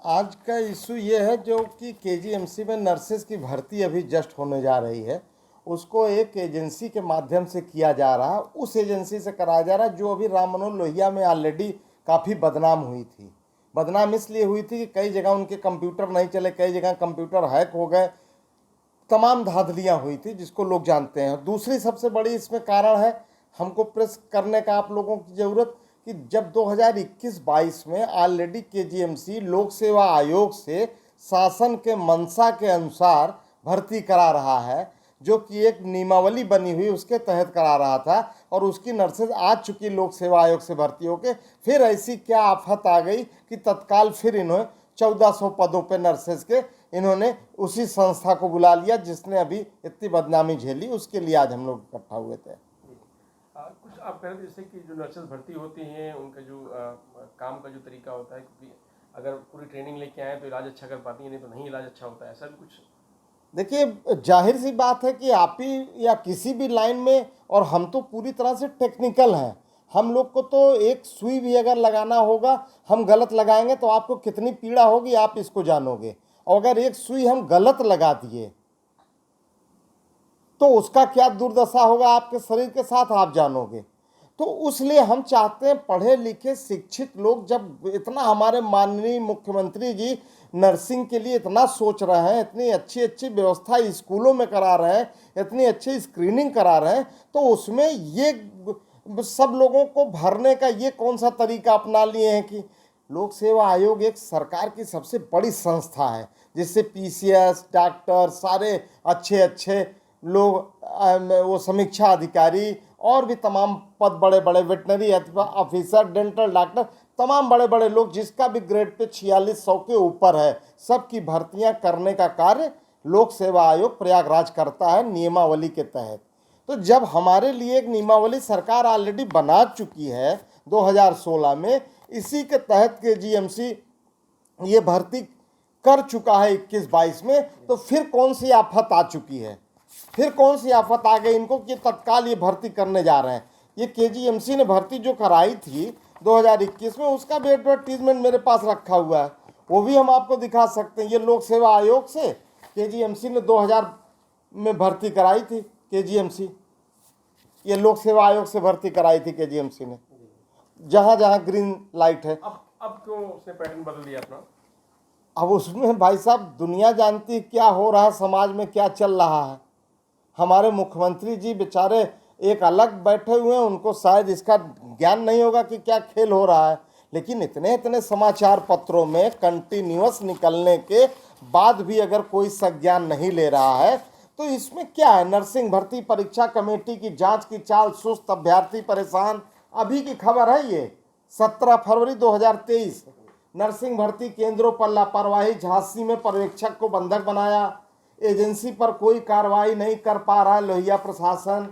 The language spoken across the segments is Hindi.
आज का इशू ये है जो कि केजीएमसी में नर्सेज की भर्ती अभी जस्ट होने जा रही है। उसको एक एजेंसी के माध्यम से किया जा रहा है, उस एजेंसी से कराया जा रहा है जो अभी राम मनोहर लोहिया में ऑलरेडी काफ़ी बदनाम हुई थी। बदनाम इसलिए हुई थी कि कई जगह उनके कंप्यूटर नहीं चले, कई जगह कंप्यूटर हैक हो गए, तमाम धांधलियाँ हुई थी जिसको लोग जानते हैं। दूसरी सबसे बड़ी इसमें कारण है, हमको प्रेस करने का आप लोगों की ज़रूरत, कि जब 2021-22 में ऑलरेडी केजीएमसी लोक सेवा आयोग से शासन के मंशा के अनुसार भर्ती करा रहा है, जो कि एक नियमावली बनी हुई उसके तहत करा रहा था, और उसकी नर्सेज आ चुकी लोक सेवा आयोग से भर्ती होके, फिर ऐसी क्या आफत आ गई कि तत्काल फिर इन्होंने 1400 पदों पे नर्सेज के इन्होंने उसी संस्था को बुला लिया जिसने अभी इतनी बदनामी झेली। उसके लिए आज हम लोग इकट्ठा हुए थे। कुछ आप कह रहे थे जैसे कि जो नर्सेज भर्ती होती हैं उनका जो काम का जो तरीका होता है, क्योंकि अगर पूरी ट्रेनिंग लेके आए तो इलाज अच्छा कर पाती है, नहीं तो नहीं इलाज अच्छा होता है, ऐसा भी कुछ? देखिए, जाहिर सी बात है कि आप ही या किसी भी लाइन में, और हम तो पूरी तरह से टेक्निकल हैं, हम लोग को तो एक सुई भी अगर लगाना होगा, हम गलत लगाएंगे तो आपको कितनी पीड़ा होगी आप इसको जानोगे, और अगर एक सुई हम गलत लगा दिए तो उसका क्या दुर्दशा होगा आपके शरीर के साथ आप जानोगे। तो इसलिए हम चाहते हैं पढ़े लिखे शिक्षित लोग, जब इतना हमारे माननीय मुख्यमंत्री जी नर्सिंग के लिए इतना सोच रहे हैं, इतनी अच्छी अच्छी व्यवस्था स्कूलों में करा रहे हैं, इतनी अच्छी स्क्रीनिंग करा रहे हैं, तो उसमें ये सब लोगों को भरने का ये कौन सा तरीका अपना लिए हैं कि लोक सेवा आयोग एक सरकार की सबसे बड़ी संस्था है जिससे पीसीएस, डॉक्टर, सारे अच्छे अच्छे लोग, वो समीक्षा अधिकारी और भी तमाम पद, बड़े बड़े वेटनरी ऑफिसर, डेंटल डॉक्टर, तमाम बड़े बड़े लोग जिसका भी ग्रेड पे 4600 के ऊपर है, सबकी भर्तियां करने का कार्य लोक सेवा आयोग प्रयागराज करता है नियमावली के तहत। तो जब हमारे लिए एक नियमावली सरकार ऑलरेडी बना चुकी है 2016 में, इसी के तहत केजीएमसी ये भर्ती कर चुका है 21-22 में, तो फिर कौन सी आफत आ चुकी है, फिर कौन सी आफत आ गई इनको कि तत्काल ये भर्ती करने जा रहे हैं। ये केजीएमसी ने भर्ती जो कराई थी 2021 में, उसका भी एडवर्टीजमेंट मेरे पास रखा हुआ है, वो भी हम आपको दिखा सकते हैं। ये लोक सेवा आयोग से केजीएमसी ने 2000 में भर्ती कराई थी, केजीएमसी, ये लोक सेवा आयोग से भर्ती कराई थी केजीएमसी ने, जहाँ जहाँ ग्रीन लाइट है। अब क्यों उसने पैटर्न बदल दिया अपना? अब उसमें भाई साहब दुनिया जानती है क्या हो रहा है, समाज में क्या चल रहा है। हमारे मुख्यमंत्री जी बेचारे एक अलग बैठे हुए हैं, उनको शायद इसका ज्ञान नहीं होगा कि क्या खेल हो रहा है, लेकिन इतने इतने समाचार पत्रों में कंटिन्यूअस निकलने के बाद भी अगर कोई संज्ञान नहीं ले रहा है तो इसमें क्या है। नर्सिंग भर्ती परीक्षा कमेटी की जांच की चाल सुस्त, अभ्यर्थी परेशान, अभी की खबर है ये 17 फरवरी 2023। नर्सिंग भर्ती केंद्रों पर लापरवाही, झांसी में पर्यवेक्षक को बंधक बनाया, एजेंसी पर कोई कार्रवाई नहीं कर पा रहा है लोहिया प्रशासन।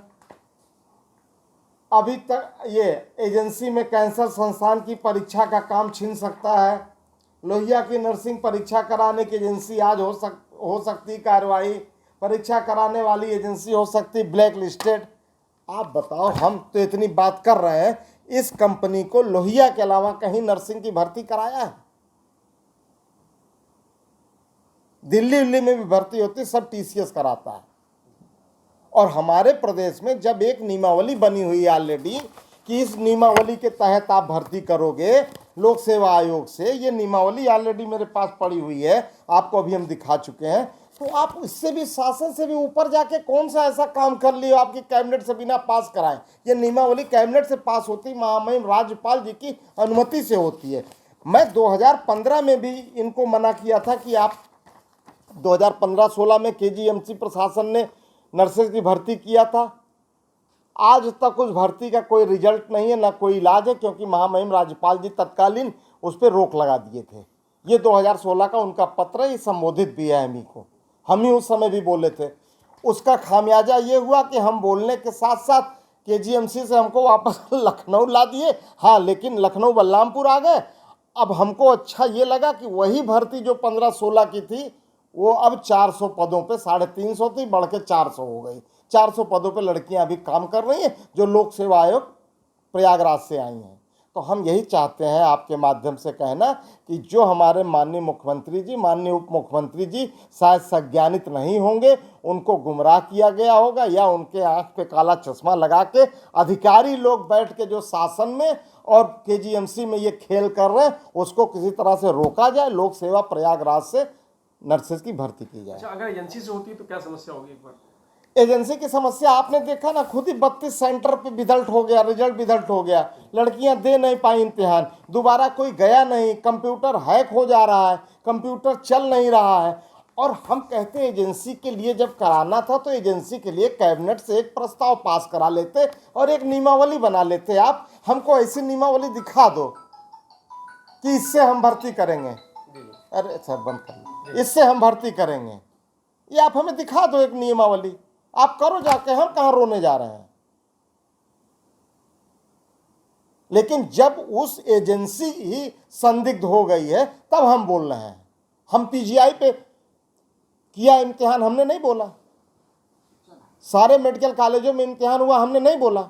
अभी तक ये एजेंसी में कैंसर संस्थान की परीक्षा का काम छीन सकता है, लोहिया की नर्सिंग परीक्षा कराने की एजेंसी आज हो सकती कार्रवाई, परीक्षा कराने वाली एजेंसी हो सकती ब्लैक लिस्टेड। आप बताओ, हम तो इतनी बात कर रहे हैं, इस कंपनी को लोहिया के अलावा कहीं नर्सिंग की भर्ती कराया है? दिल्ली में भी भर्ती होती, सब टीसीएस कराता है। और हमारे प्रदेश में जब एक नियमावली बनी हुई है ऑलरेडी कि इस नियमावली के तहत आप भर्ती करोगे लोक सेवा आयोग से, ये नियमावली ऑलरेडी मेरे पास पड़ी हुई है, आपको अभी हम दिखा चुके हैं, तो आप इससे भी, शासन से भी ऊपर जाके कौन सा ऐसा काम कर लियो आपकी कैबिनेट से बिना पास कराएं। ये नियमावली कैबिनेट से पास होती, महामहिम राज्यपाल जी की अनुमति से होती है। मैं 2015 में भी इनको मना किया था कि आप 2015-16 में केजीएमसी प्रशासन ने नर्सेज की भर्ती किया था, आज तक उस भर्ती का कोई रिजल्ट नहीं है, ना कोई इलाज है, क्योंकि महामहिम राज्यपाल जी तत्कालीन उस पर रोक लगा दिए थे। ये 2016 का उनका पत्र है, ये संबोधित भी है हम ही को, हम ही उस समय भी बोले थे। उसका खामियाजा ये हुआ कि हम बोलने के साथ साथ केजीएमसी से हमको वापस लखनऊ ला दिए। हाँ, लेकिन लखनऊ बलरामपुर आ गए। अब हमको अच्छा ये लगा कि वही भर्ती जो 15-16 की थी वो अब 400 पदों पे, 350 थी, बढ़ के 400 हो गई। 400 पदों पे लड़कियां अभी काम कर रही हैं जो लोक सेवा आयोग प्रयागराज से आई हैं। तो हम यही चाहते हैं आपके माध्यम से कहना कि जो हमारे माननीय मुख्यमंत्री जी, माननीय उप मुख्यमंत्री जी शायद संज्ञानित नहीं होंगे, उनको गुमराह किया गया होगा या उनके आंख पे काला चश्मा लगा के अधिकारी लोग बैठ के जो शासन में और केजीएमसी में ये खेल कर रहे हैं उसको किसी तरह से रोका जाए, लोक सेवा प्रयागराज से नर्सेज की भर्ती की जाए। अच्छा, अगर एजेंसी से होती है तो क्या समस्या होगी एक बार? एजेंसी की समस्या आपने देखा ना, खुद ही 32 सेंटर पे विदल्ट हो गया, रिजल्ट विदल्ट हो गया, लड़कियां दे नहीं पाई इम्तिहान, दोबारा कोई गया नहीं, कंप्यूटर हैक हो जा रहा है, कंप्यूटर चल नहीं रहा है। और हम कहते हैं एजेंसी के लिए जब कराना था तो एजेंसी के लिए कैबिनेट से एक प्रस्ताव पास करा लेते और एक नियमावली बना लेते। आप हमको ऐसी नियमावली दिखा दो कि इससे हम भर्ती करेंगे, अरे सर बंद कर लो, इससे हम भर्ती करेंगे, ये आप हमें दिखा दो एक नियमावली, आप करो जाके, हम कहाँ रोने जा रहे हैं। लेकिन जब उस एजेंसी ही संदिग्ध हो गई है तब हम बोल रहे हैं। हम पीजीआई पे किया इम्तिहान, हमने नहीं बोला, सारे मेडिकल कॉलेजों में इम्तिहान हुआ, हमने नहीं बोला।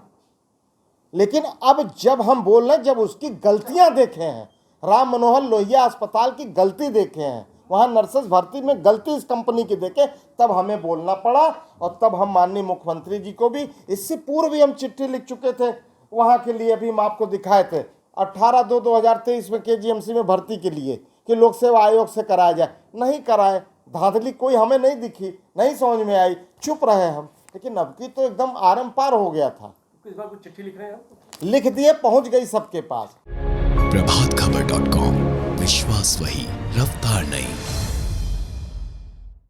लेकिन अब जब हम बोल रहे हैं, जब उसकी गलतियां देखे हैं, राम मनोहर लोहिया अस्पताल की गलती देखे हैं, वहाँ नर्सेस भर्ती में गलती इस कंपनी की देखे, तब हमें बोलना पड़ा। और तब हम माननीय मुख्यमंत्री जी को भी, इससे पूर्व भी हम चिट्ठी लिख चुके थे वहाँ के लिए, अभी हम आपको दिखाए थे 18/2/2023 में केजीएमसी में भर्ती के लिए कि लोक सेवा आयोग से कराया जाए, नहीं कराए, धांधली कोई हमें नहीं दिखी, नहीं समझ में आई, चुप रहे हम। लेकिन अब की तो एकदम आरम पार हो गया था। इस बार कुछ चिट्ठी लिख रहे हैं आप? लिख दिए, पहुंच गई सबके पास। प्रभातखबर.com, विश्वास वही, रफ्तार नहीं।